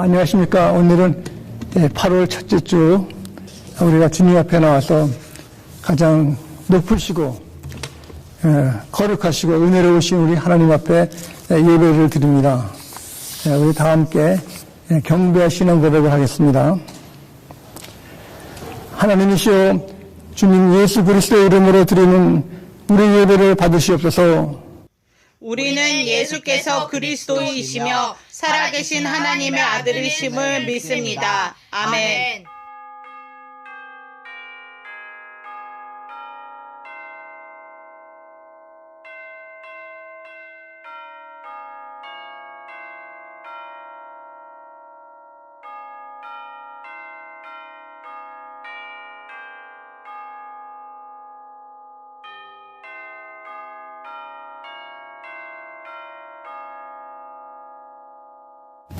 안녕하십니까. 오늘은 8월 첫째 주 우리가 주님 앞에 나와서 가장 높으시고 거룩하시고 은혜로우신 우리 하나님 앞에 예배를 드립니다. 우리 다 함께 경배와 신앙 고백을 하겠습니다. 하나님이시여 주님 예수 그리스도의 이름으로 드리는 우리 예배를 받으시옵소서. 우리는 예수께서 그리스도이시며 살아계신 하나님의 아들이심을 믿습니다. 아멘.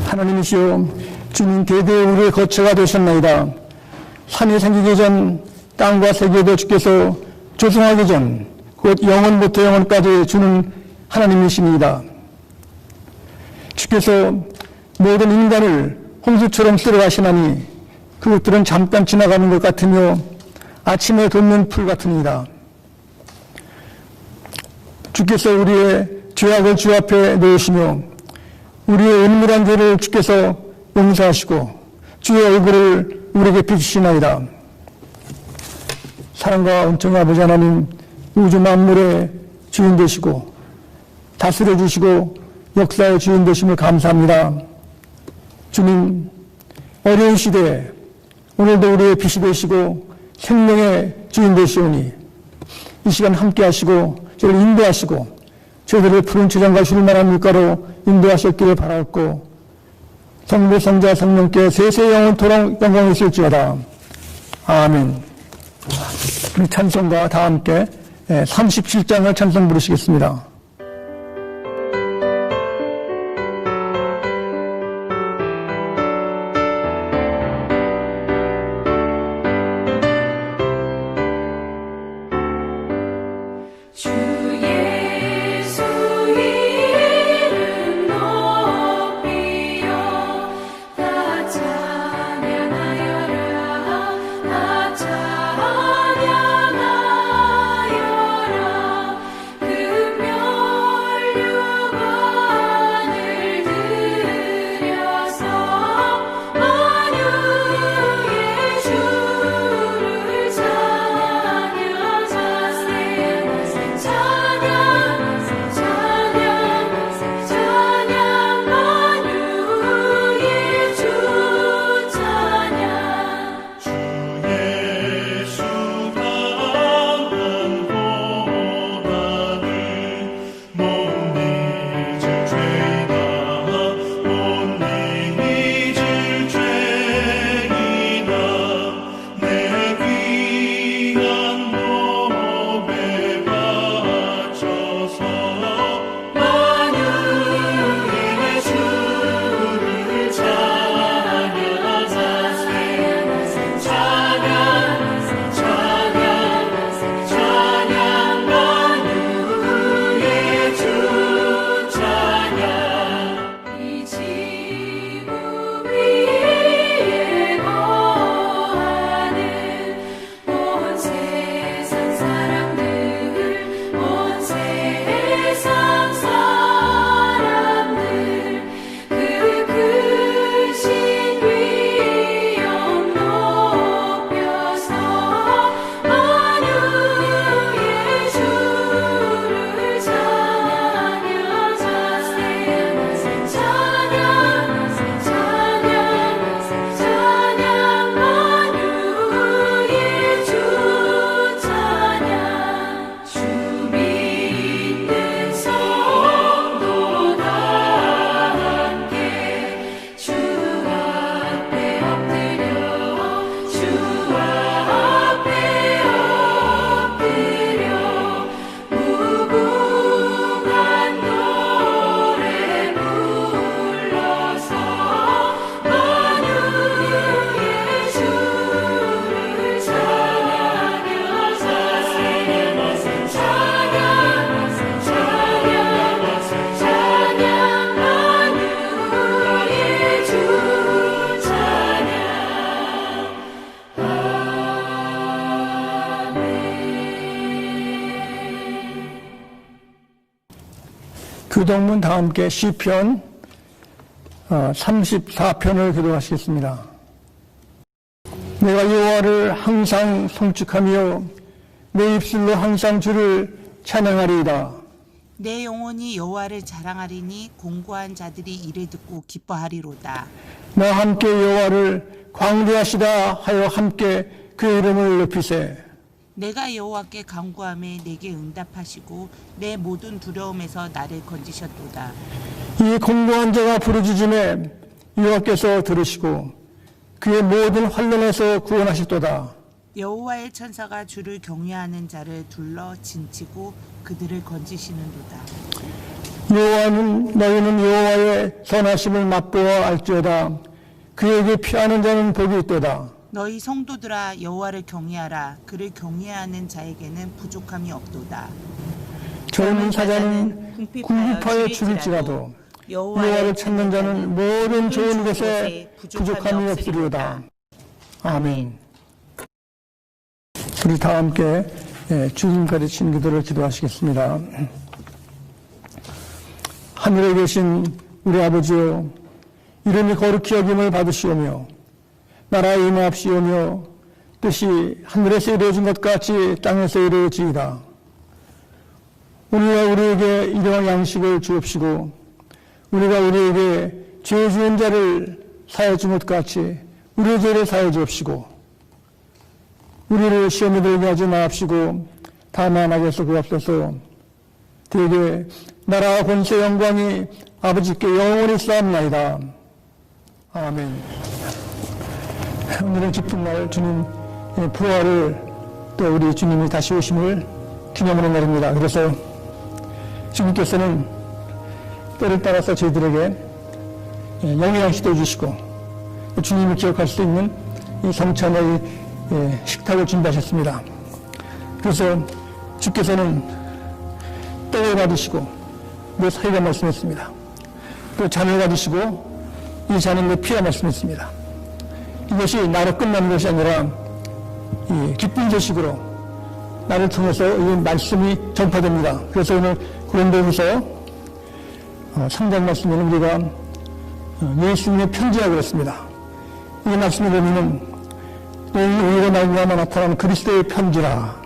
하나님이시여 주님 대대의 우리의 거처가 되셨나이다. 산이 생기기 전 땅과 세계도 주께서 조성하기 전 곧 영원부터 영원까지 주는 하나님이십니다. 주께서 모든 인간을 홍수처럼 쓸어가시나니 그것들은 잠깐 지나가는 것 같으며 아침에 돋는 풀 같으니이다. 주께서 우리의 죄악을 주 앞에 놓으시며 우리의 은밀한 죄를 주께서 용서하시고 주의 얼굴을 우리에게 비추시나이다. 사랑과 은총의 아버지 하나님, 우주 만물의 주인 되시고 다스려 주시고 역사의 주인 되심을 감사합니다. 주님, 어려운 시대에 오늘도 우리의 빛이 되시고 생명의 주인 되시오니 이 시간 함께 하시고 저를 인도하시고 저희들을 푸른 초장과 쉴만한 물가로 인도하셨기를 바라옵고 성부 성자 성령께 세세 영원토록 영광이 있을지어다. 아멘. 우리 찬송가 다 함께 37장을 찬송 부르시겠습니다. 찬양하여라, 그 교동문 다 함께 시편 34편을 교독하시겠습니다. 내가 여호와를 항상 송축하며 내 입술로 항상 주를 찬양하리이다. 내 영혼이 여호와를 자랑하리니 공고한 자들이 이를 듣고 기뻐하리로다. 나와 함께 여호와를 광대하시다 하여 함께 그의 이름을 높이세. 내가 여호와께 간구하매 내게 응답하시고 내 모든 두려움에서 나를 건지셨도다. 이 공고한 자가 부르짖음에 여호와께서 들으시고 그의 모든 환난에서 구원하셨도다. 여호와의 천사가 주를 경외하는 자를 둘러 진치고 그들을 건지시는도다. 여호와는 너희는 여호와의 선하심을 맛보아 알지어다. 그에게 피하는 자는 복이 있도다. 너희 성도들아 여호와를 경외하라. 그를 경외하는 자에게는 부족함이 없도다. 젊은 사자는 궁핍하여 죽을지라도 여호와를 찾는 자는 모든 좋은 것에 부족함이 없으리로다. 아멘. 우리 다 함께 주님 가르친 기도를 기도하시겠습니다. 하늘에 계신 우리 아버지여, 이름이 거룩히 여김을 받으시오며 나라에 임하옵시오며 뜻이 하늘에서 이루어진 것 같이 땅에서 이루어지이다. 오늘날 우리에게 일용할 양식을 주옵시고 우리가 우리에게 죄 지은 자를 사하여 준 것 같이 우리의 죄를 사하여 주옵시고 우리를 시험에 들게 하지 마옵시고 다만 악에서 구하옵소서. 대개 나라와 권세 영광이 아버지께 영원히 쌓옵나이다. 아멘. 오늘은 기쁜 날 주님 부활을 또 우리 주님이 다시 오심을 기념하는 날입니다. 그래서 주님께서는 때를 따라서 저희들에게 영양식도 주시고 주님을 기억할 수 있는 이 성찬의 식탁을 준비하셨습니다. 그래서 주께서는 떡을 가지시고 내 사이가 말씀했습니다. 또 잔을 가지시고 이 잔은 내 피가 말씀했습니다. 이것이 나로 끝나는 것이 아니라 이 기쁜 소식으로 나를 통해서 이 말씀이 전파됩니다. 그래서 오늘 고린도후서 3장 말씀에는 우리가 예수님의 편지라고 했습니다. 이 말씀의 의미는 오히려 말미암아 나타나는 그리스도의 편지라.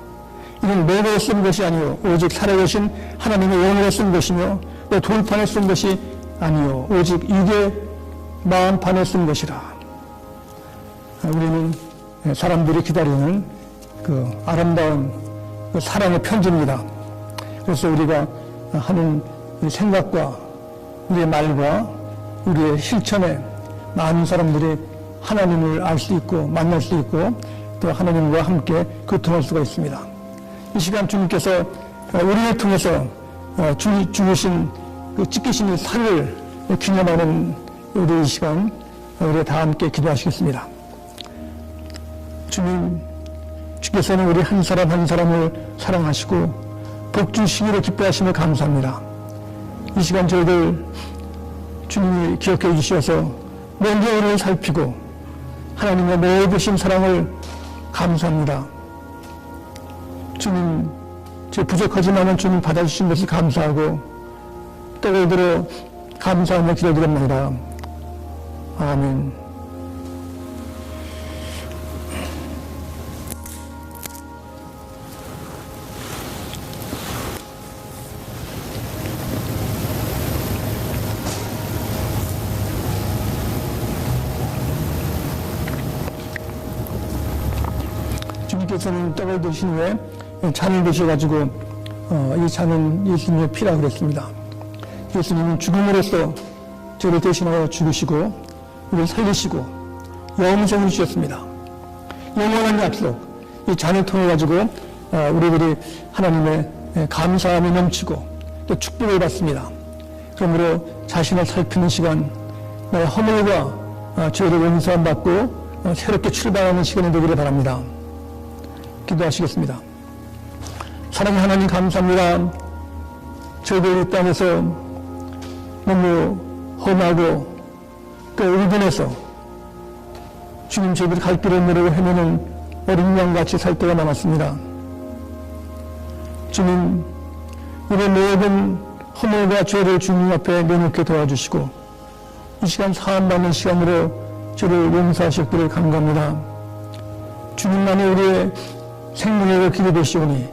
이는 몸으로 쓴 것이 아니요 오직 살아계신 하나님의 영으로 쓴 것이며 또 돌판에 쓴 것이 아니요 오직 이게 마음판에 쓴 것이라. 우리는 사람들이 기다리는 그 아름다운 그 사랑의 편지입니다. 그래서 우리가 하는 생각과 우리의 말과 우리의 실천에 많은 사람들이 하나님을 알 수 있고 만날 수 있고 또 하나님과 함께 교통할 수가 있습니다. 이 시간 주님께서 우리를 통해서 주신 그 찢기신 살을 기념하는 우리 이 시간 우리 다 함께 기도하시겠습니다. 주께서는 우리 한 사람 한 사람을 사랑하시고 복 주시기를 기뻐하심을 감사합니다. 이 시간 저희들 주님이 기억해 주셔서 먼저 우리를 살피고 하나님의 모든 사랑을 감사합니다. 주님, 제 부족하지만은 주님 받아주신 것을 감사하고 떡을 들어 감사하며 기도드립니다. 아멘. 주님께서는 떡을 드신 후에 잔을 드셔가지고 이 잔은 예수님의 피라고 그랬습니다. 예수님은 죽음으로써 저를 대신하여 죽으시고 우리를 살리시고 영생을 주셨습니다. 영원한 약속, 이 잔을 통해 가지고 우리들이 하나님의 감사함이 넘치고 또 축복을 받습니다. 그러므로 자신을 살피는 시간, 나의 허물과 죄를 용서함 받고 새롭게 출발하는 시간이 되기를 바랍니다. 기도하시겠습니다. 사랑의 하나님 감사합니다. 저희들 이 땅에서 너무 험하고 또 울분해서 주님 저희들 갈 길을 모르고 헤매는 어린 양같이 살 때가 많았습니다. 주님, 우리 모든 허물과 죄를 주님 앞에 내놓게 도와주시고 이 시간 사함받는 시간으로 저를 용서하셨기를 간구합니다. 주님만이 우리의 생명의 길이 되시오니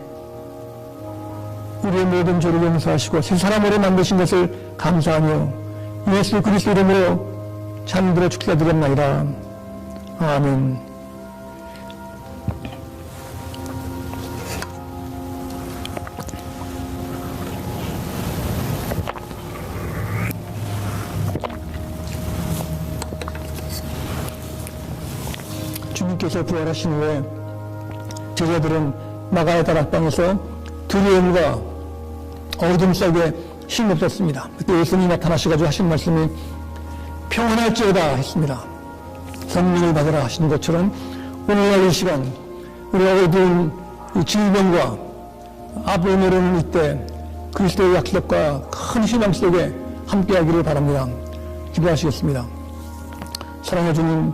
우리의 모든 죄를 용서하시고 새 사람으로 만드신 것을 감사하며 예수 그리스도 이름으로 잠들어 축사드렸나이다. 아멘. 주님께서 부활하신 후에 제자들은 마가의 다락방에서 두려움과 어둠 속에 힘없었습니다. 그때 예수님이 나타나셔가지고 하신 말씀이 평안할지어다 했습니다. 성령을 받으라 하시는 것처럼 오늘날 이 시간 우리 어두운 이 질병과 앞을 모르는 이때 그리스도의 약속과 큰 희망 속에 함께하기를 바랍니다. 기도하시겠습니다. 사랑해 주님,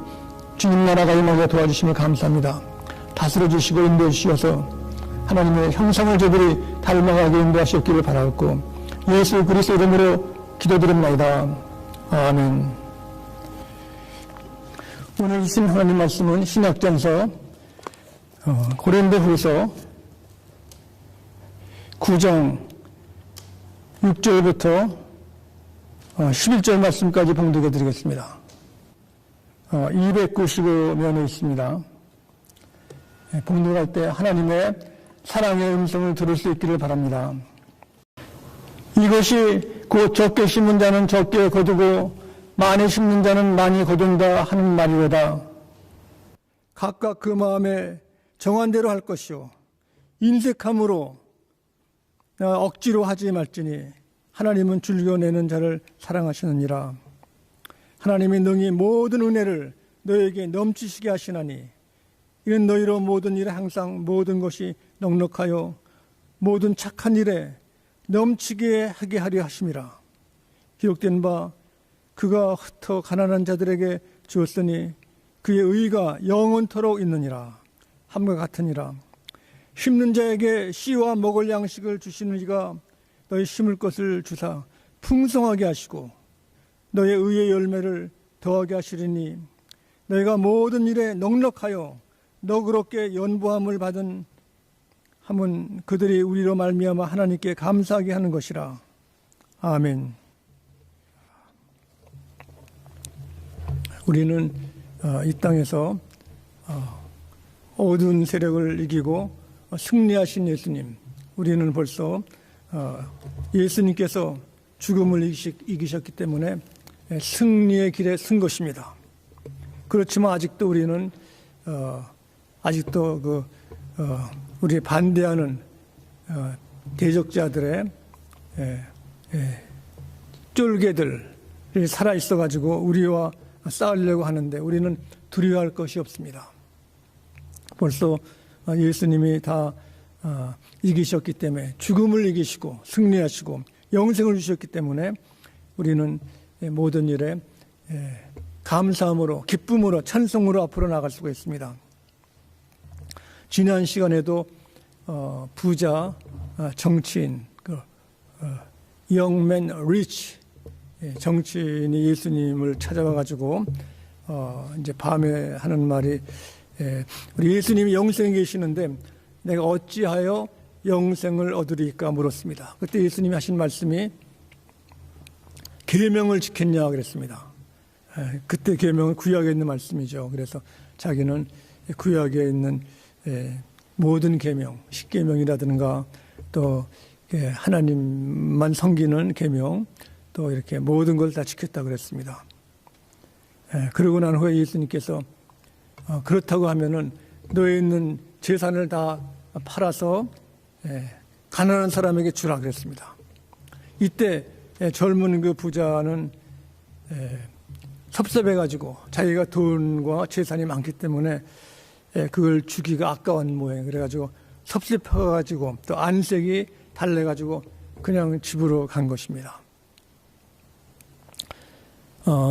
주님 나라가 임하게 도와주시며 감사합니다. 다스려 주시고 인도해 주셔서 하나님의 형상을 저들이 닮아가게 인도하셨기를 바라옵고 예수 그리스도 이름으로 기도드립니다. 아멘. 오늘 주신 하나님 말씀은 신약전서 고린도후서 9장 6절부터 11절 말씀까지 봉독해 드리겠습니다. 295면에 있습니다. 봉독할 때 하나님의 사랑의 음성을 들을 수 있기를 바랍니다. 이것이 곧 적게 심은 자는 적게 거두고 많이 심는 자는 많이 거둔다 하는 말이로다. 각각 그 마음에 정한 대로 할 것이요 인색함으로 억지로 하지 말지니 하나님은 즐겨내는 자를 사랑하시느니라. 하나님이 능히 모든 은혜를 너에게 넘치시게 하시나니 이는 너희로 모든 일에 항상 모든 것이 넉넉하여 모든 착한 일에 넘치게 하게 하려 하심이라. 기록된 바 그가 흩어 가난한 자들에게 주었으니 그의 의가 영원토록 있느니라. 함과 같으니라. 심는 자에게 씨와 먹을 양식을 주시는 이가 너희 심을 것을 주사 풍성하게 하시고 너의 의의 열매를 더하게 하시리니 너희가 모든 일에 넉넉하여 너그럽게 연보함을 받은 함은 그들이 우리로 말미암아 하나님께 감사하게 하는 것이라. 아멘. 우리는 이 땅에서 어두운 세력을 이기고 승리하신 예수님, 우리는 벌써 예수님께서 죽음을 이기셨기 때문에 승리의 길에 선 것입니다. 그렇지만 아직도 우리는 아직도 우리 반대하는 대적자들의 쫄개들이 살아 있어 가지고 우리와 싸우려고 하는데 우리는 두려워할 것이 없습니다. 벌써 예수님이 다 이기셨기 때문에 죽음을 이기시고 승리하시고 영생을 주셨기 때문에 우리는 모든 일에 감사함으로 기쁨으로 찬송으로 앞으로 나갈 수가 있습니다. 지난 시간에도 부자 정치인 영맨 리치 정치인이 예수님을 찾아와 가지고 이제 밤에 하는 말이 우리 예수님이 영생에 계시는데 내가 어찌하여 영생을 얻으리까 물었습니다. 그때 예수님이 하신 말씀이 계명을 지켰냐 그랬습니다. 그때 계명은 구약에 있는 말씀이죠. 그래서 자기는 구약에 있는 모든 계명, 십계명이라든가 또 하나님만 섬기는 계명, 또 이렇게 모든 걸 다 지켰다 그랬습니다. 그러고 난 후에 예수님께서 그렇다고 하면은 너에 있는 재산을 다 팔아서 가난한 사람에게 주라 그랬습니다. 이때 젊은 그 부자는 섭섭해가지고 자기가 돈과 재산이 많기 때문에 그걸 주기가 아까운 모양. 그래가지고 섭섭해가지고 또 안색이 달래가지고 그냥 집으로 간 것입니다.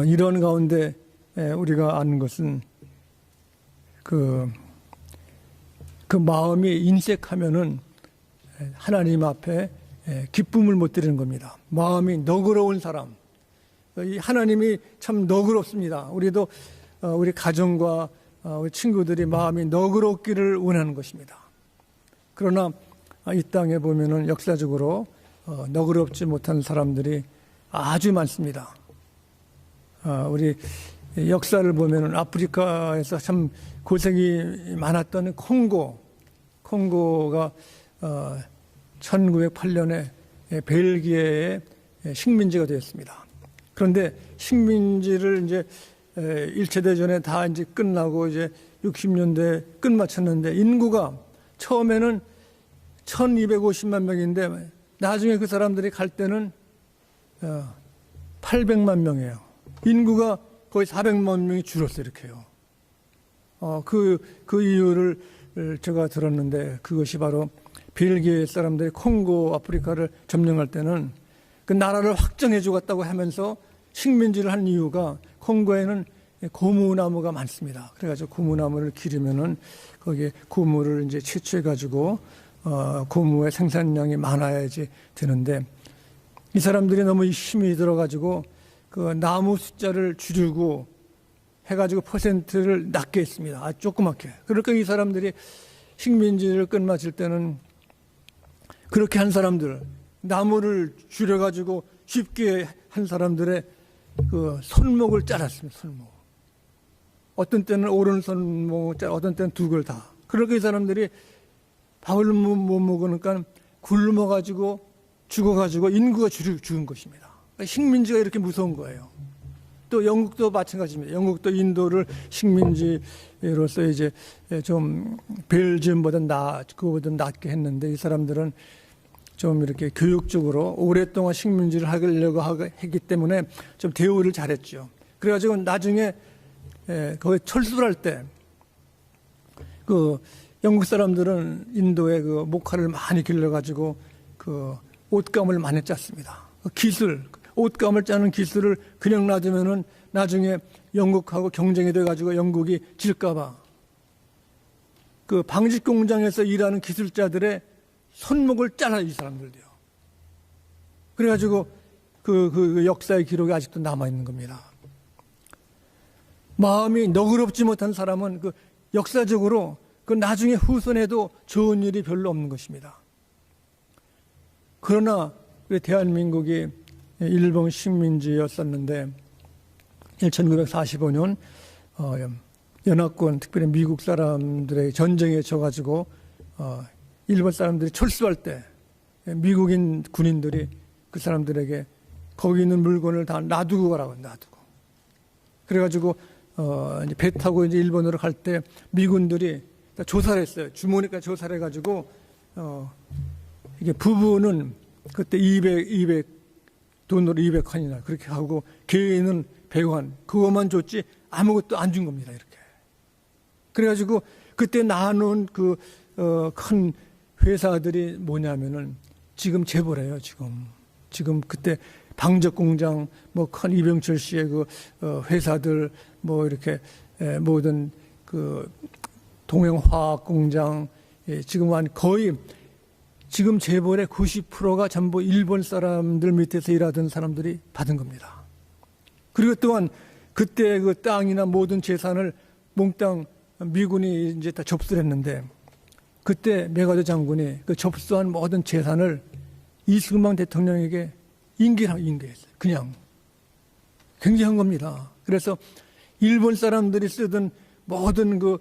이런 가운데 우리가 아는 것은 그 마음이 인색하면은 하나님 앞에 기쁨을 못 드리는 겁니다. 마음이 너그러운 사람. 이 하나님이 참 너그럽습니다. 우리도 우리 가정과 우리 친구들이 마음이 너그럽기를 원하는 것입니다. 그러나 이 땅에 보면은 역사적으로 너그럽지 못한 사람들이 아주 많습니다. 우리 역사를 보면은 아프리카에서 참 고생이 많았던 콩고가 1908년에 벨기에의 식민지가 되었습니다. 그런데 식민지를 이제 1차 대전에 다 이제 끝나고 이제 60년대 끝마쳤는데 인구가 처음에는 1250만 명인데 나중에 그 사람들이 갈 때는 800만 명이에요. 인구가 거의 400만 명이 줄었어요, 이렇게요. 그 이유를 제가 들었는데 그것이 바로 벨기에 사람들이 콩고 아프리카를 점령할 때는 그 나라를 확정해 주겠다고 하면서 식민지를 한 이유가 콩고에는 고무나무가 많습니다. 그래가지고 고무나무를 기르면은 거기에 고무를 이제 채취해 가지고 고무의 생산량이 많아야지 되는데 이 사람들이 너무 힘이 들어가지고 그 나무 숫자를 줄이고 해가지고 퍼센트를 낮게 했습니다. 아주 조그맣게. 그러니까 이 사람들이 식민지를 끝마칠 때는 그렇게 한 사람들, 나무를 줄여가지고 쉽게 한 사람들의 그 손목을 잘랐습니다. 손목. 어떤 때는 오른손목을 잘라, 어떤 때는 두 걸 다. 그러니까 이 사람들이 밥을 못 먹으니까 굶어가지고 죽어가지고 인구가 죽은 것입니다. 식민지가 이렇게 무서운 거예요. 또 영국도 마찬가지입니다. 영국도 인도를 식민지로서 이제 좀 벨지움보다 그거보다 낫게 했는데 이 사람들은 좀 이렇게 교육적으로 오랫동안 식민지를 하려고 했기 때문에 좀 대우를 잘했죠. 그래가지고 나중에 거기 철수를 할 때 그 영국 사람들은 인도에 그 목화를 많이 길러가지고 그 옷감을 많이 짰습니다. 그 기술, 옷감을 짜는 기술을 그냥 놔두면은 나중에 영국하고 경쟁이 돼가지고 영국이 질까봐 그 방직 공장에서 일하는 기술자들의 손목을 잘라 이 사람들도요. 그래가지고 그 역사의 기록이 아직도 남아 있는 겁니다. 마음이 너그럽지 못한 사람은 그 역사적으로 그 나중에 후손에도 좋은 일이 별로 없는 것입니다. 그러나 우리 대한민국이 일본 식민지였었는데 1945년 연합군 특별히 미국 사람들의 전쟁에 져가지고 일본 사람들이 철수할 때 미국인 군인들이 그 사람들에게 거기 있는 물건을 다 놔두고 가라고 놔두고 그래가지고 이제 배 타고 이제 일본으로 갈 때 미군들이 조사를 했어요. 주머니까지 조사를 해가지고 이게 부부는 그때 200 돈으로 200환이나 그렇게 하고 개인은 100환 그것만 줬지 아무것도 안 준 겁니다. 이렇게. 그래가지고 그때 나눈 그 큰 회사들이 뭐냐면은 지금 재벌이에요. 지금 그때 방적 공장 뭐 큰 이병철 씨의 그 회사들 뭐 이렇게 모든 그 동행화학 공장 지금 거의 지금 재벌의 90%가 전부 일본 사람들 밑에서 일하던 사람들이 받은 겁니다. 그리고 또한 그때 그 땅이나 모든 재산을 몽땅 미군이 이제 다 접수를 했는데 그때 메가더 장군이 그 접수한 모든 재산을 이승만 대통령에게 인계했어요. 그냥. 굉장한 겁니다. 그래서 일본 사람들이 쓰던 모든 그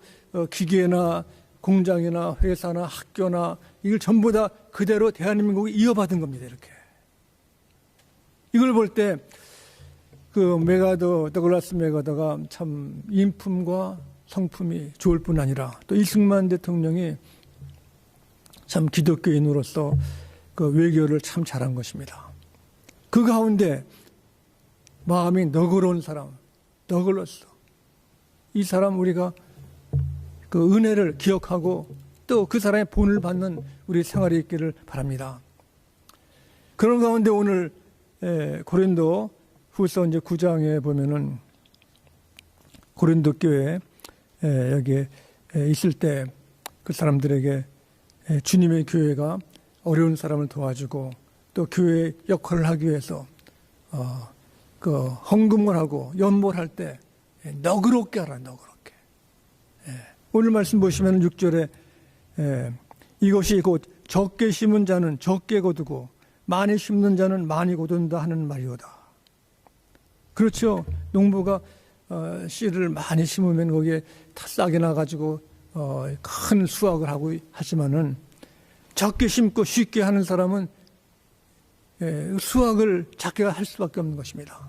기계나 공장이나 회사나 학교나 이걸 전부 다 그대로 대한민국이 이어받은 겁니다. 이렇게. 이걸 볼 때 그 더글라스 메가더가 참 인품과 성품이 좋을 뿐 아니라 또 이승만 대통령이 참 기독교인으로서 그 외교를 참 잘한 것입니다. 그 가운데 마음이 너그러운 사람, 더글라스. 이 사람 우리가 그 은혜를 기억하고 또 그 사람의 본을 받는 우리 생활이 있기를 바랍니다. 그런 가운데 오늘 고린도 후서 이제 9장에 보면은 고린도 교회 여기에 있을 때 그 사람들에게 주님의 교회가 어려운 사람을 도와주고 또 교회 역할을 하기 위해서 그 헌금을 하고 연보를 할 때 너그럽게 하라, 너그럽게. 오늘 말씀 보시면 6절에 이것이 곧 적게 심은 자는 적게 거두고 많이 심는 자는 많이 거둔다 하는 말이오다. 그렇죠. 농부가 씨를 많이 심으면 거기에 다 싹이 나가지고 큰 수확을 하고 하지만은 적게 심고 쉽게 하는 사람은 수확을 작게 할 수밖에 없는 것입니다.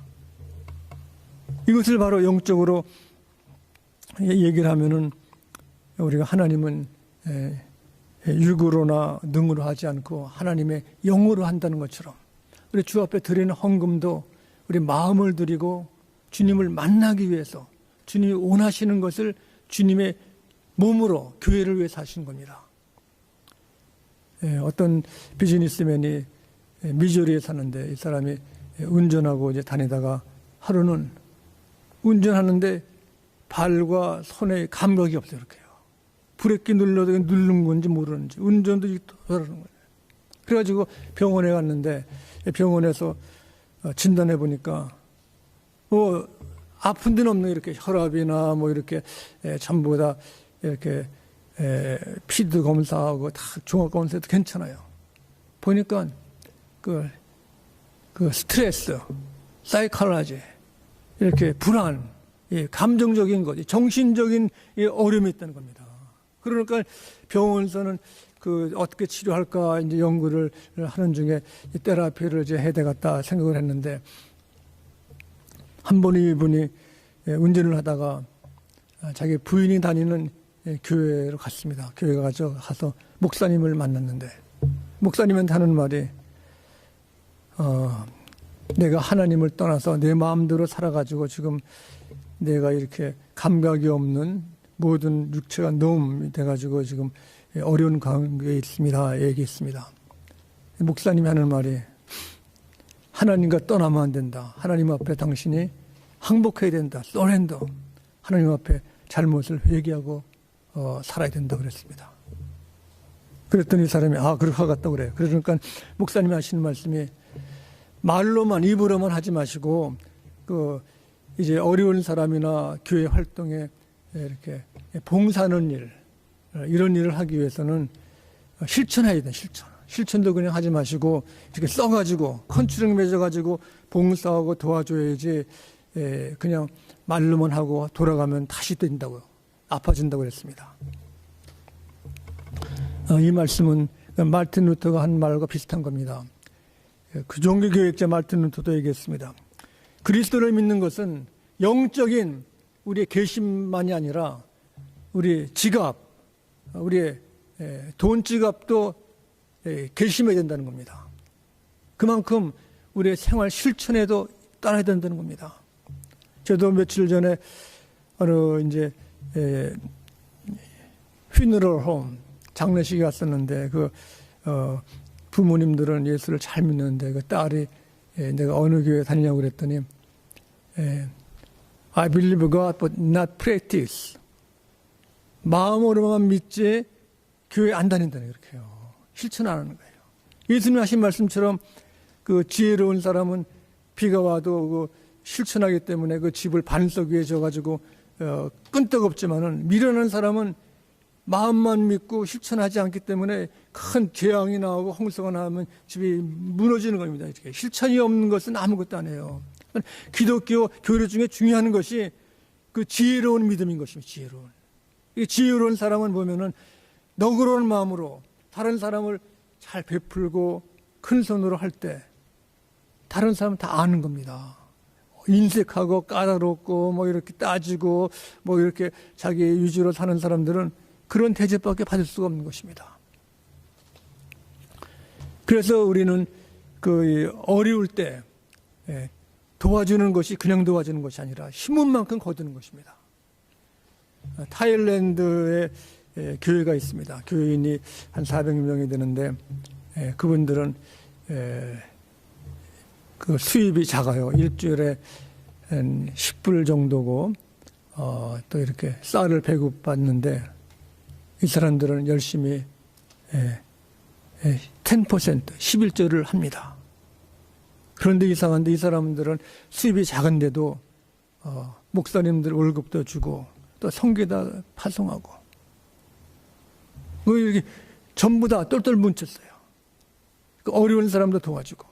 이것을 바로 영적으로 얘기를 하면은 우리가 하나님은 육으로나 능으로 하지 않고 하나님의 영으로 한다는 것처럼 우리 주 앞에 드리는 헌금도 우리 마음을 드리고 주님을 만나기 위해서 주님이 원하시는 것을 주님의 몸으로 교회를 위해서 하시는 겁니다. 어떤 비즈니스맨이 미주리에 사는데 이 사람이 운전하고 이제 다니다가 하루는 운전하는데 발과 손에 감각이 없어요. 이렇게요. 브레이크 눌러도 누른 건지 모르는지 운전도 돌아가는 거예요. 그래가지고 병원에 갔는데 병원에서 진단해 보니까 뭐 아픈 데는 없는 이렇게 혈압이나 뭐 이렇게 전부 다 이렇게 피드 검사하고 다 종합 검사도 괜찮아요. 보니까 그 스트레스, 사이칼라지 이렇게 불안, 감정적인 것, 정신적인 어려움이 있다는 겁니다. 그러니까 병원에서는 어떻게 치료할까 이제 연구를 하는 중에 이 테라피를 이제 해야 되겠다 생각을 했는데 한 번 이분이 운전을 하다가 자기 부인이 다니는 교회로 갔습니다. 교회 가서 목사님을 만났는데 목사님한테 하는 말이 내가 하나님을 떠나서 내 마음대로 살아가지고 지금 내가 이렇게 감각이 없는 모든 육체가 노음이 돼가지고 지금 어려운 관계에 있습니다. 얘기했습니다. 목사님이 하는 말이 하나님과 떠나면 안 된다. 하나님 앞에 당신이 항복해야 된다. 서렌더. 하나님 앞에 잘못을 회개하고 살아야 된다 그랬습니다. 그랬더니 이 사람이 그렇게 하겠다고 그래요. 그러니까 목사님이 하시는 말씀이 말로만 입으로만 하지 마시고 이제 어려운 사람이나 교회 활동에 이렇게 봉사하는 일 이런 일을 하기 위해서는 실천해야 돼. 실천도 그냥 하지 마시고 이렇게 써가지고 컨트롤 맺어가지고 봉사하고 도와줘야지 그냥 말로만 하고 돌아가면 다시 된다고요. 아파진다고 그랬습니다. 이 말씀은 마르틴 루터가 한 말과 비슷한 겁니다. 그 종교교역자 마르틴 루터도 얘기했습니다. 그리스도를 믿는 것은 영적인 우리의 계심만이 아니라 우리 지갑, 우리의 돈 지갑도 계심해야 된다는 겁니다. 그만큼 우리의 생활 실천에도 따라야 된다는 겁니다. 저도 며칠 전에 어느 이제 퓨너럴 홈 장례식에 갔었는데 부모님들은 예수를 잘 믿는데 그 딸이 내가 어느 교회 다니냐고 그랬더니 I believe God but not practice. 마음으로만 믿지 교회 안 다닌다는 이렇게요. 실천 안 하는 거예요. 예수님 하신 말씀처럼 그 지혜로운 사람은 비가 와도 실천하기 때문에 그 집을 반석 위에 져가지고 끈떡없지만은 미련한 사람은 마음만 믿고 실천하지 않기 때문에 큰 재앙이 나오고 홍수가 나오면 집이 무너지는 겁니다. 이렇게 실천이 없는 것은 아무것도 아니에요. 기독교 교류 중에 중요한 것이 그 지혜로운 믿음인 것입니다. 지혜로운 사람은 보면은 너그러운 마음으로 다른 사람을 잘 베풀고 큰 손으로 할 때 다른 사람은 다 아는 겁니다. 인색하고 까다롭고 뭐 이렇게 따지고 뭐 이렇게 자기 위주로 사는 사람들은 그런 대접밖에 받을 수가 없는 것입니다. 그래서 우리는 어려울 때 도와주는 것이 그냥 도와주는 것이 아니라 힘은 만큼 거두는 것입니다. 타일랜드에 교회가 있습니다. 교인이 한 400명이 되는데 그분들은 그 수입이 작아요. 일주일에 한 10불 정도고 또 이렇게 쌀을 배급받는데 이 사람들은 열심히 10%, 11조를 합니다. 그런데 이상한데 이 사람들은 수입이 작은데도 목사님들 월급도 주고 또 성게다 파송하고 이렇게 전부 다 똘똘 뭉쳤어요. 어려운 사람도 도와주고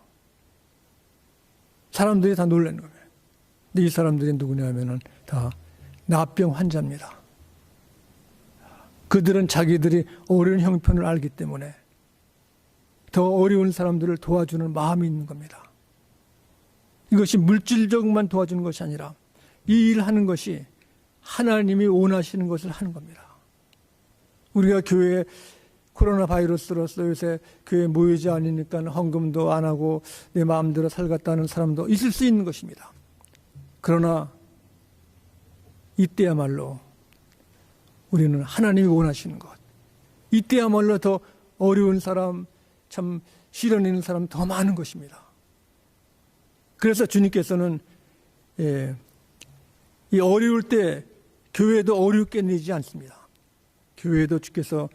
사람들이 다 놀라는 거예요. 근데 이 사람들이 누구냐 하면은 다 납병 환자입니다. 그들은 자기들이 어려운 형편을 알기 때문에 더 어려운 사람들을 도와주는 마음이 있는 겁니다. 이것이 물질적만 도와주는 것이 아니라 이 일을 하는 것이 하나님이 원하시는 것을 하는 겁니다. 우리가 교회에 코로나 바이러스로서 요새 교회에 모이지 않으니까 헌금도 안 하고 내 마음대로 살겠다는 사람도 있을 수 있는 것입니다. 그러나 이때야말로 우리는 하나님이 원하시는 것, 이때야말로 더 어려운 사람, 참 시련 있는 사람 더 많은 것입니다. 그래서 주님께서는 이 어려울 때 교회도 어렵게 내지 않습니다. 교회도 주께서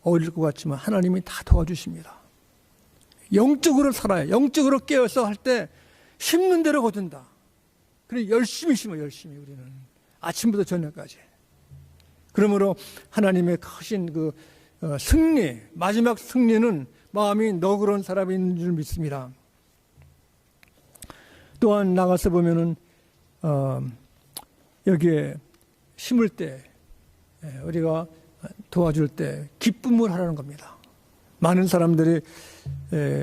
어릴 것 같지만 하나님이 다 도와주십니다. 영적으로 살아요. 영적으로 깨어서 할 때 심는 대로 거둔다. 그래 열심히 심어, 열심히 우리는 아침부터 저녁까지. 그러므로 하나님의 크신 그 승리, 마지막 승리는 마음이 너그러운 사람이 있는 줄 믿습니다. 또한 나가서 보면은 여기에 심을 때 우리가 도와줄 때 기쁨을 하라는 겁니다. 많은 사람들이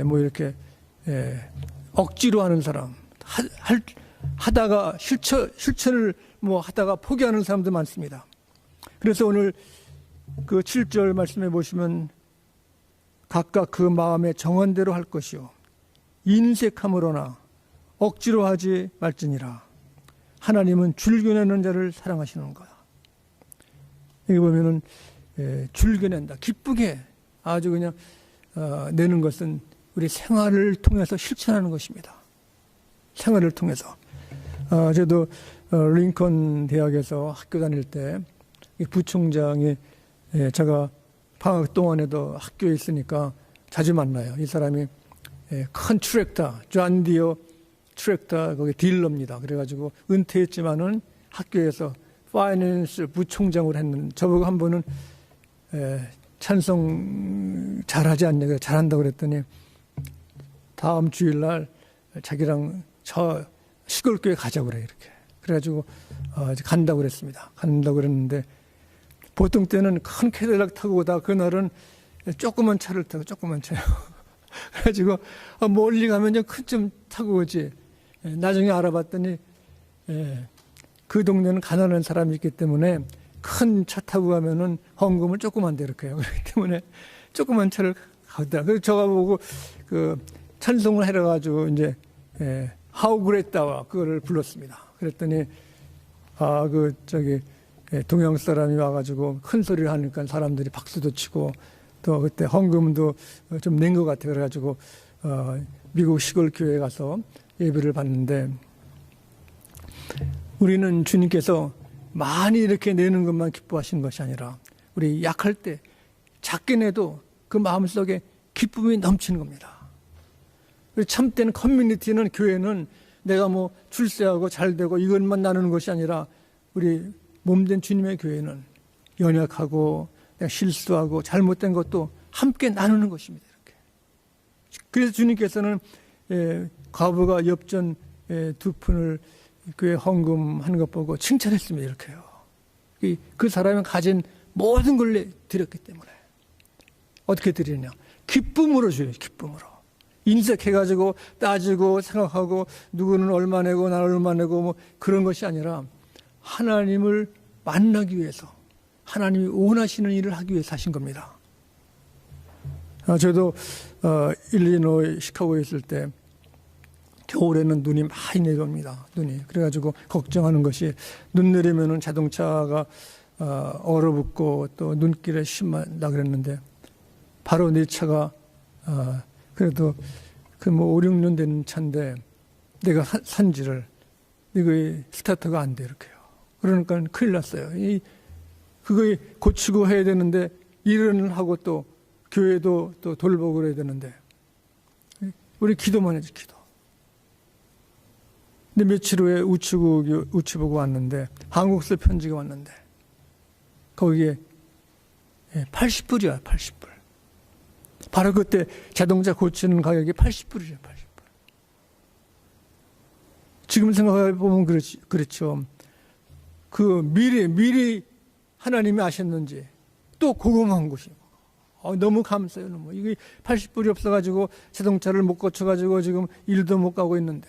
뭐 이렇게 억지로 하는 사람, 하다가 실천을 뭐 하다가 포기하는 사람도 많습니다. 그래서 오늘 그 7절 말씀해 보시면 각각 그 마음의 정한대로 할 것이요 인색함으로나 억지로 하지 말지니라. 하나님은 줄겨내는 자를 사랑하시는 거야. 여기 보면은 줄겨낸다, 기쁘게 아주 그냥 내는 것은 우리 생활을 통해서 실천하는 것입니다. 생활을 통해서. 저도 링컨 대학에서 학교 다닐 때 부총장이 제가 방학 동안에도 학교에 있으니까 자주 만나요. 이 사람이 큰 트랙터, 존 디어 트랙터 거기 딜러입니다. 그래가지고 은퇴했지만은 학교에서 파이낸스 부총장으로 했는, 저보고 한 번은 찬송 잘하지 않냐, 그래 잘한다고 그랬더니 다음 주일날 자기랑 저 시골교회 가자고 그래 이렇게. 그래가지고 간다고 그랬습니다. 간다고 그랬는데 보통 때는 큰 캐딜락 타고 오다 그날은 조그만 차를 타고 조그만 차요. 그래가지고 멀리 가면 큰 좀 타고 오지. 나중에 알아봤더니 그 동네는 가난한 사람이 있기 때문에 큰 차 타고 가면은 헌금을 조그만 데 이렇게 해요. 그렇기 때문에 조그만 차를 가더라. 그래서 저가 보고 그 찬송을 해가지고 이제 How Great Thou 그거를 불렀습니다. 그랬더니 동양 사람이 와가지고 큰 소리를 하니까 사람들이 박수도 치고 또 그때 헌금도 좀 낸 것 같아요. 그래가지고 미국 시골 교회에 가서 예배를 받는데 우리는 주님께서 많이 이렇게 내는 것만 기뻐하시는 것이 아니라 우리 약할 때 작게 내도 그 마음속에 기쁨이 넘치는 겁니다. 참된 커뮤니티는, 교회는 내가 뭐 출세하고 잘되고 이것만 나누는 것이 아니라 우리 몸된 주님의 교회는 연약하고 내가 실수하고 잘못된 것도 함께 나누는 것입니다. 이렇게. 그래서 주님께서는 과부가 엽전 2푼을 교회 헌금하는 것 보고 칭찬했습니다. 이렇게요. 그 사람이 가진 모든 걸 드렸기 때문에. 어떻게 드리냐? 기쁨으로 줘요. 기쁨으로. 인색해가지고 따지고 생각하고 누구는 얼마 내고 나는 얼마 내고 뭐 그런 것이 아니라 하나님을 만나기 위해서, 하나님이 원하시는 일을 하기 위해서 하신 겁니다. 저도 일리노이 시카고에 있을 때 겨울에는 눈이 많이 내려옵니다. 눈이. 그래가지고 걱정하는 것이 눈 내리면은 자동차가 얼어붙고 또 눈길에 심한다 그랬는데 바로 내 차가 그래도 그 뭐 5, 6년 된 차인데 내가 산지를 이거 스타트가 안 돼 이렇게요. 그러니까 큰일 났어요. 그거 고치고 해야 되는데 일을 하고 또 교회도 또 돌보고 그래야 되는데 우리 기도만 해야지, 기도. 근데 며칠 후에 우체국이 왔는데, 한국서 편지가 왔는데, 거기에 80불이야, 80불. 바로 그때 자동차 고치는 가격이 80불이죠, 80불. 지금 생각해보면 그렇죠. 그 미리 하나님이 아셨는지 또 고공한 것이고, 너무 감사해요. 너무. 이게 80불이 없어가지고 자동차를 못 고쳐가지고 지금 일도 못 가고 있는데,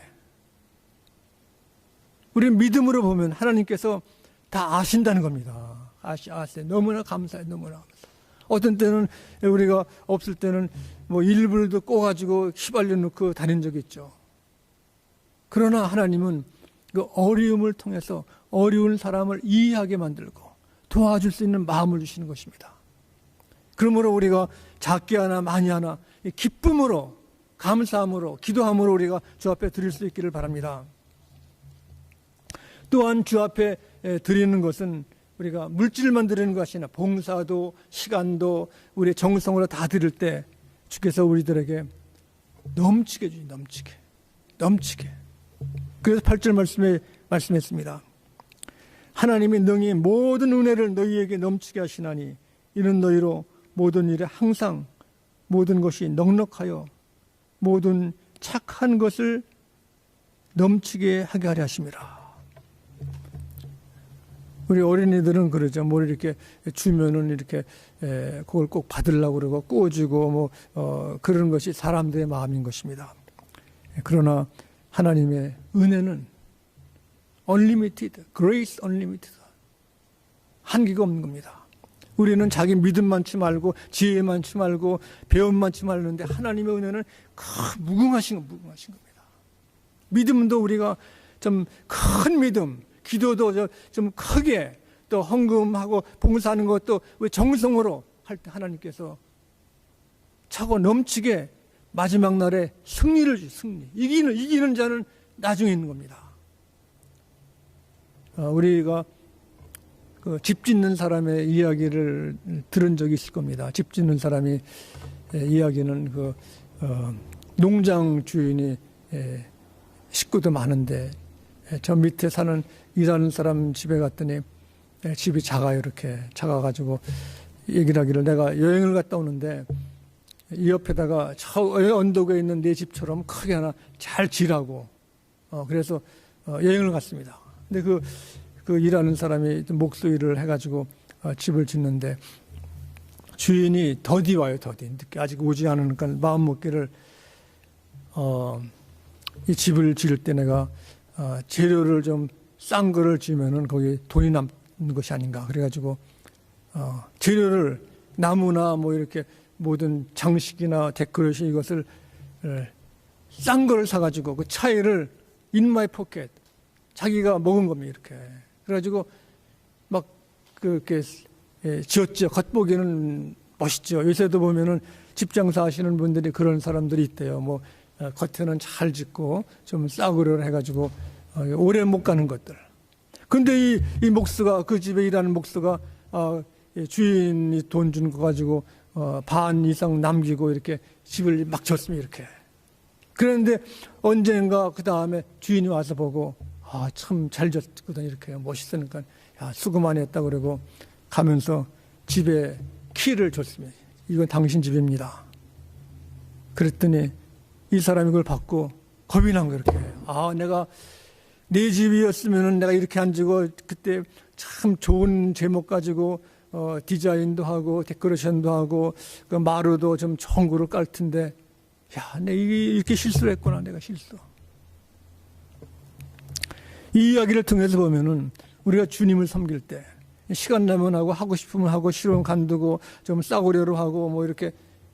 우리 믿음으로 보면 하나님께서 다 아신다는 겁니다. 아세요. 너무나 감사해요. 너무나 감사해요. 어떤 때는 우리가 없을 때는 뭐 일불도 꼬가지고 휘발유 넣고 다닌 적이 있죠. 그러나 하나님은 그 어려움을 통해서 어려운 사람을 이해하게 만들고 도와줄 수 있는 마음을 주시는 것입니다. 그러므로 우리가 작게 하나 많이 하나 기쁨으로, 감사함으로, 기도함으로 우리가 주 앞에 드릴 수 있기를 바랍니다. 또한 주 앞에 드리는 것은 우리가 물질만 드리는 것이 아니라 봉사도, 시간도, 우리의 정성으로 다 드릴 때 주께서 우리들에게 넘치게 주시, 넘치게. 그래서 8절 말씀에 말씀했습니다. 하나님이 능히 모든 은혜를 너희에게 넘치게 하시나니 이는 너희로 모든 일에 항상 모든 것이 넉넉하여 모든 착한 것을 넘치게 하게 하려 하심이라. 우리 어린이들은 그러죠. 뭘 이렇게 주면은 이렇게 그걸 꼭 받으려고 그러고 꼬주고 그런 것이 사람들의 마음인 것입니다. 그러나 하나님의 은혜는 unlimited, grace unlimited, 한계가 없는 겁니다. 우리는 자기 믿음 많지 말고 지혜 많지 말고 배움 많지 말는데 하나님의 은혜는 무궁하신 겁니다. 믿음도 우리가 좀 큰 믿음, 기도도 좀 크게, 또 헌금하고 봉사하는 것도 정성으로 할 때 하나님께서 차고 넘치게 마지막 날에 승리를 승리. 이기는 자는 나중에 있는 겁니다. 우리가 그 집 짓는 사람의 이야기를 들은 적이 있을 겁니다. 집 짓는 사람이 이야기는 농장 주인이 식구도 많은데 저 밑에 사는 일하는 사람 집에 갔더니 집이 작아요. 이렇게 작아가지고 얘기를 하기를, 내가 여행을 갔다 오는데 이 옆에다가 저 언덕에 있는 내 집처럼 크게 하나 잘 지라고 그래서 여행을 갔습니다. 근데 그 일하는 사람이 목수일을 해가지고 집을 짓는데 주인이 더디 와요. 늦게 아직 오지 않으니까 마음 먹기를 이 집을 지을 때 내가 재료를 좀 싼 거를 지으면은 거기 돈이 남는 것이 아닌가. 그래가지고 재료를 나무나 뭐 이렇게 모든 장식이나 데코레이션 이것을 싼 거를 사가지고 그 차이를 in my pocket 자기가 먹은 겁니다. 이렇게. 그래가지고 막 그렇게 지었죠. 겉보기에는 멋있죠. 요새도 보면은 집 장사하시는 분들이 그런 사람들이 있대요. 뭐 겉에는 잘 짓고 좀 싸구려를 해가지고 오래 못 가는 것들. 근데 이 목수가, 그 집에 일하는 목수가 주인이 돈 준 거 가지고 반 이상 남기고 이렇게 집을 막 졌습니다. 이렇게. 그런데 언젠가 그 다음에 주인이 와서 보고 참 잘 졌거든. 이렇게 멋있으니까 수고 많이 했다 그러고 가면서 집에 키를 줬습니다. 이건 당신 집입니다. 그랬더니 이 사람이 그걸 받고 겁이 난 거예요. 이렇게. 내가 내 집이었으면은 내가 이렇게 안 지고 그때 참 좋은 제목 가지고 디자인도 하고 데코레이션도 하고 그 마루도 좀 좋은 거를 깔 텐데 내가 이렇게 실수를 했구나. 내가 실수. 이 이야기를 통해서 보면은 우리가 주님을 섬길 때 시간 나면 하고 싶으면 하고 싫으면 간두고 좀 싸구려로 하고 뭐 이렇게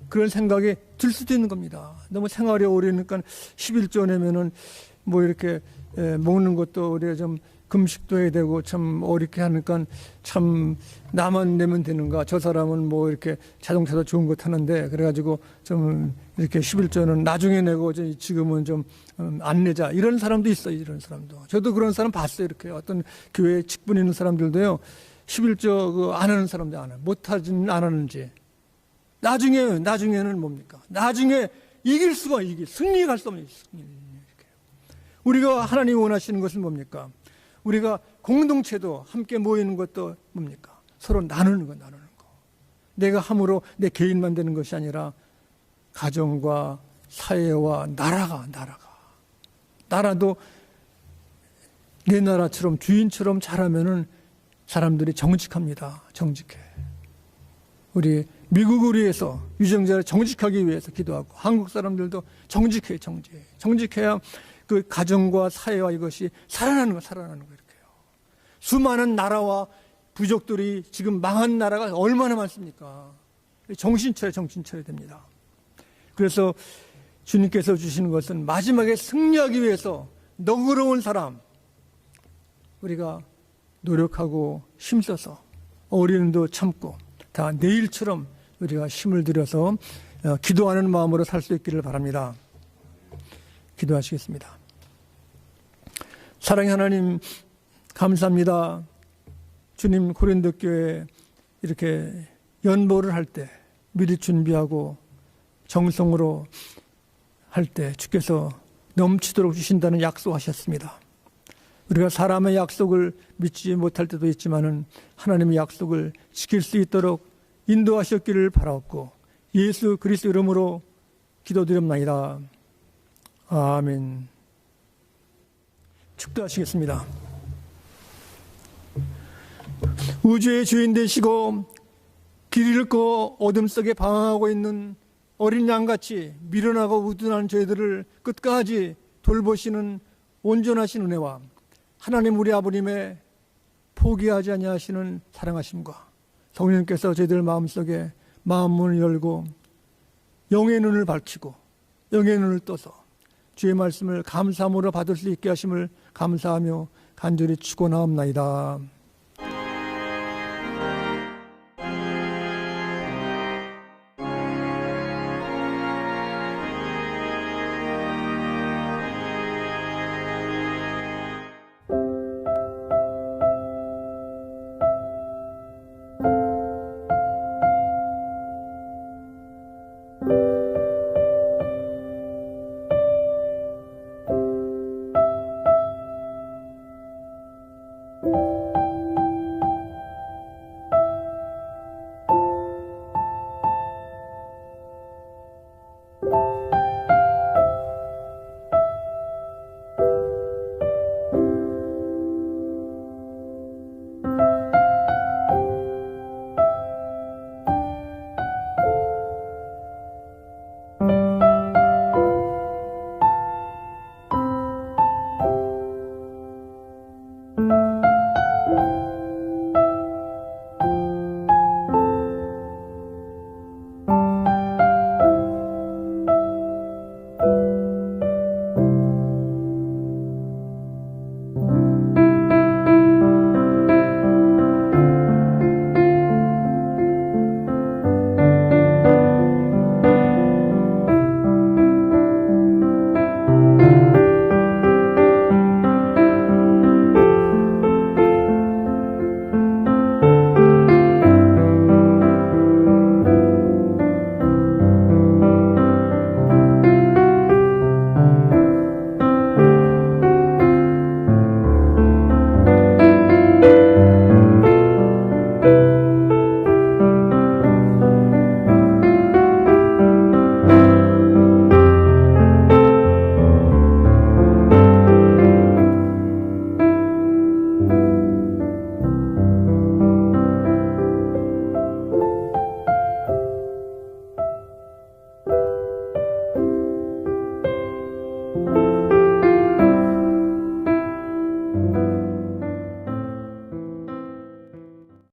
그런 생각이 들 수도 있는 겁니다. 너무 생활이 어려우니까 11조 내면은 뭐 이렇게 먹는 것도 우리가 좀 금식도 해야 되고 참 어렵게 하니까 참 나만 내면 되는가. 저 사람은 뭐 이렇게 자동차도 좋은 거 타는데 그래가지고 좀 이렇게 11조는 나중에 내고 지금은 좀 안 내자. 이런 사람도 있어요. 이런 사람도. 저도 그런 사람 봤어요. 이렇게 어떤 교회에 직분 있는 사람들도요. 11조 안 하는 사람들 안 해요. 못하지는 안 하는지. 나중에는 뭡니까? 나중에 승리할 수 없는 승리. 우리가 하나님이 원하시는 것은 뭡니까? 우리가 공동체도 함께 모이는 것도 뭡니까? 서로 나누는 거. 내가 함으로 내 개인만 되는 것이 아니라 가정과 사회와 나라도 내 나라처럼 주인처럼 잘하면은 사람들이 정직합니다. 정직해. 우리 미국을 위해서 유정자를 정직하기 위해서 기도하고 한국 사람들도 정직해야 그 가정과 사회와 이것이 살아나는 거 이렇게요. 수많은 나라와 부족들이 지금 망한 나라가 얼마나 많습니까? 정신 차려야 됩니다. 그래서 주님께서 주시는 것은 마지막에 승리하기 위해서 너그러운 사람, 우리가 노력하고 힘써서 어려움도 참고 다 내일처럼 우리가 힘을 들여서 기도하는 마음으로 살 수 있기를 바랍니다. 기도하시겠습니다. 사랑의 하나님, 감사합니다. 주님, 고린도 교회 이렇게 연보를 할 때 미리 준비하고 정성으로 할 때 주께서 넘치도록 주신다는 약속하셨습니다. 우리가 사람의 약속을 믿지 못할 때도 있지만은 하나님의 약속을 지킬 수 있도록 인도하셨기를 바라옵고 예수 그리스도 이름으로 기도드립나이다. 아멘. 축도하시겠습니다. 우주의 주인 되시고 길 잃고 어둠 속에 방황하고 있는 어린 양같이 미련하고 우둔한 저희들을 끝까지 돌보시는 온전하신 은혜와 하나님 우리 아버님의 포기하지 아니하시는 사랑하심과 성령께서 저희들 마음속에 마음문을 열고 영의 눈을 밝히고 영의 눈을 떠서 주의 말씀을 감사함으로 받을 수 있게 하심을 감사하며 간절히 축원하옵나이다.